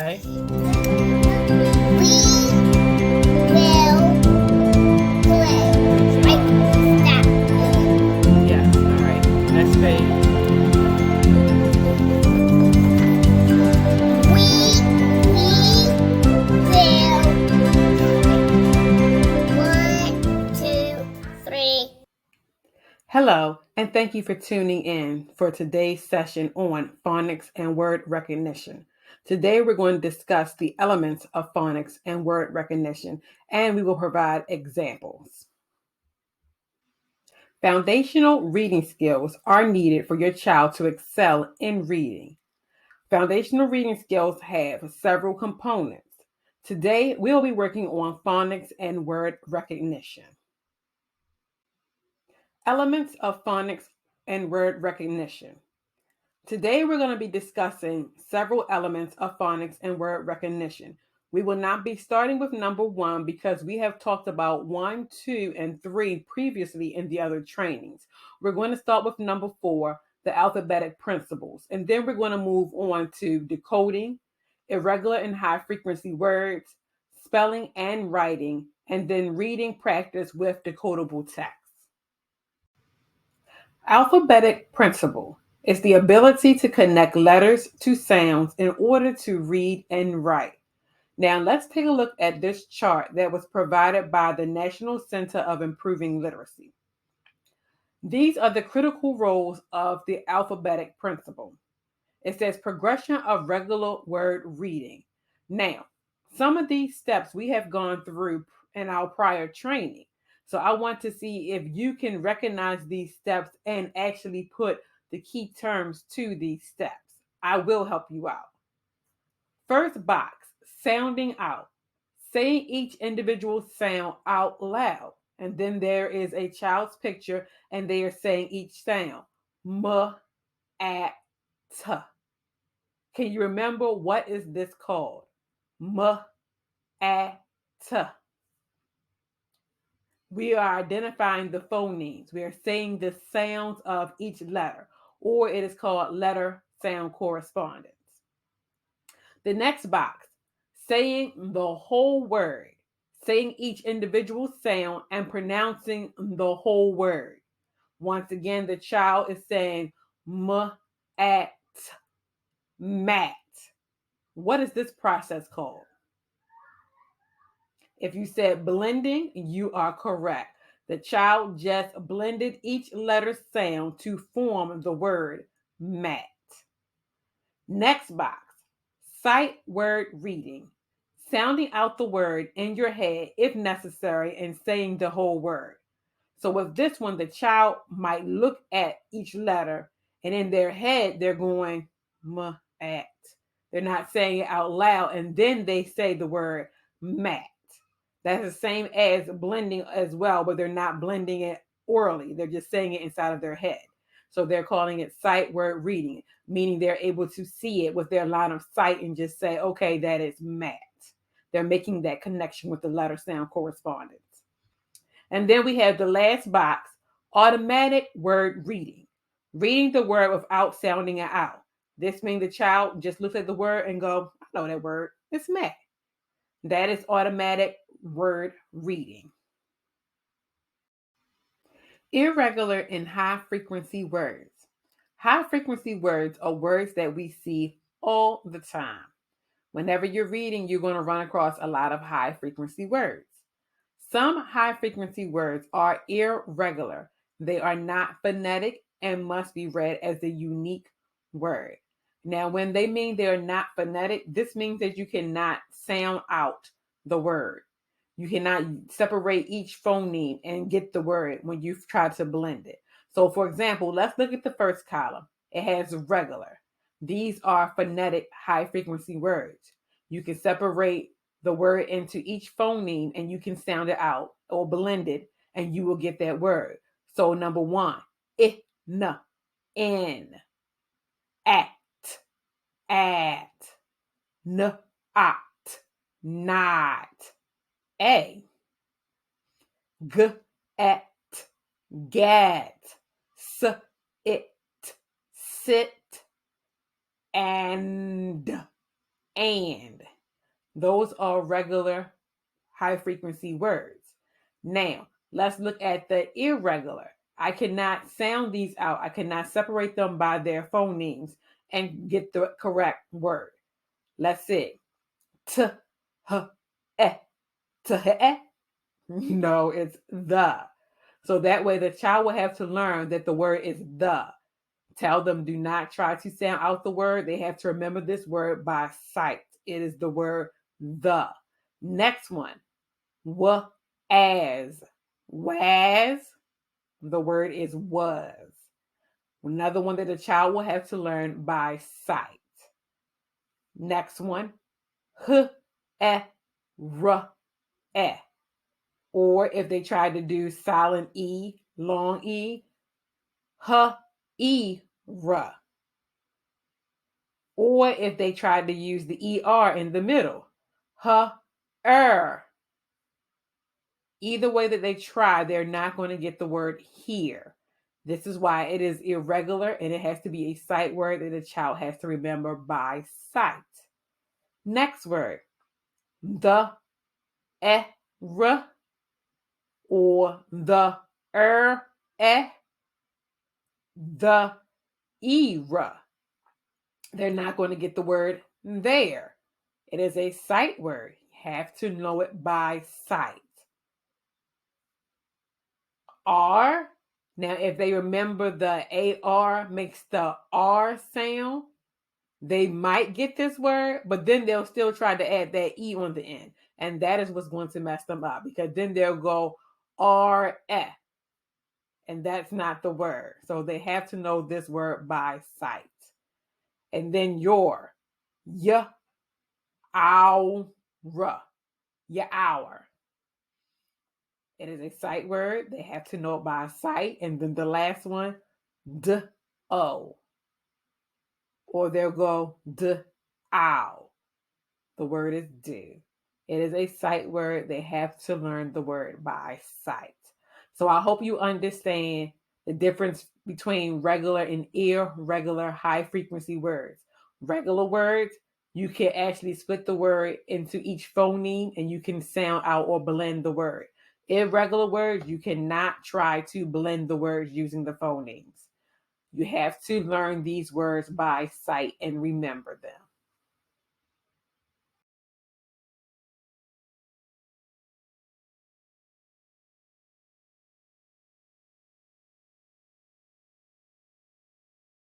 Okay. We will play. Right? Stop. Yes. All right. Next page. We will. 1, 2, 3. Hello, and thank you for tuning in for today's session on phonics and word recognition. Today, we're going to discuss the elements of phonics and word recognition, and we will provide examples. Foundational reading skills are needed for your child to excel in reading. Foundational reading skills have several components. Today, we'll be working on phonics and word recognition. Elements of phonics and word recognition. Today, we're going to be discussing several elements of phonics and word recognition. We will not be starting with number 1 because we have talked about 1, 2, and 3 previously in the other trainings. We're going to start with number 4, the alphabetic principles, and then we're going to move on to decoding, irregular and high frequency words, spelling and writing, and then reading practice with decodable text. Alphabetic principle is the ability to connect letters to sounds in order to read and write. Now, let's take a look at this chart that was provided by the National Center of Improving Literacy. These are the critical roles of the alphabetic principle. It says progression of regular word reading. Now, some of these steps we have gone through in our prior training. So I want to see if you can recognize these steps and actually put the key terms to these steps. I will help you out. First box, sounding out. Saying each individual sound out loud. And then there is a child's picture and they are saying each sound. M, a, t. Can you remember what is this called? M, a, t. We are identifying the phonemes. We are saying the sounds of each letter, or it is called letter sound correspondence. The next box, saying the whole word, saying each individual sound and pronouncing the whole word. Once again, the child is saying m, at, mat. What is this process called? If you said blending, you are correct. The child just blended each letter sound to form the word mat. Next box, sight word reading. Sounding out the word in your head if necessary and saying the whole word. So with this one, the child might look at each letter and in their head, they're going at. They're not saying it out loud and then they say the word mat. That's the same as blending as well, but they're not blending it orally. They're just saying it inside of their head. So they're calling it sight word reading, meaning they're able to see it with their line of sight and just say, okay, that is mat. They're making that connection with the letter sound correspondence. And then we have the last box, automatic word reading. Reading the word without sounding it out. This means the child just looks at the word and go, I know that word. It's mat. That is automatic word reading. Irregular and high frequency words. High frequency words are words that we see all the time. Whenever you're reading, you're going to run across a lot of high frequency words. Some high frequency words are irregular. They are not phonetic and must be read as a unique word. Now, when they mean they're not phonetic, this means that you cannot sound out the word. You cannot separate each phoneme and get the word when you've tried to blend it. So, for example, let's look at the first column. It has regular. These are phonetic high frequency words. You can separate the word into each phoneme and you can sound it out or blend it and you will get that word. So number 1, in, at, not, not, a, at, get, it, sit, and and. Those are regular high frequency words. Now, let's look at the irregular. I cannot sound these out. I cannot separate them by their phonemes and get the correct word. Let's see. T, h, eh. T, h, eh. No, it's the. So that way the child will have to learn that the word is the. Tell them do not try to sound out the word. They have to remember this word by sight. It is the word the. Next one. Was. Was. The word is was. Another one that the child will have to learn by sight. Next one. H, eh, r, eh. Or if they try to do silent E, long E, h, e, r. Or if they tried to use the ER in the middle, Either way that they try, they're not going to get the word here. This is why it is irregular and it has to be a sight word that the child has to remember by sight. Next word, the, r, or the, the, era. They're not going to get the word there. It is a sight word. You have to know it by sight. R. Now, if they remember the AR makes the R sound, they might get this word, but then they'll still try to add that E on the end. And that is what's going to mess them up because then they'll go RF. And that's not the word. So they have to know this word by sight. And then your hour. Your hour. It is a sight word. They have to know it by sight. And then the last one, D-O. Or they'll go D-ow. The word is do. It is a sight word. They have to learn the word by sight. So I hope you understand the difference between regular and irregular high frequency words. Regular words, you can actually split the word into each phoneme and you can sound out or blend the word. Irregular words, you cannot try to blend the words using the phonemes. You have to learn these words by sight and remember them.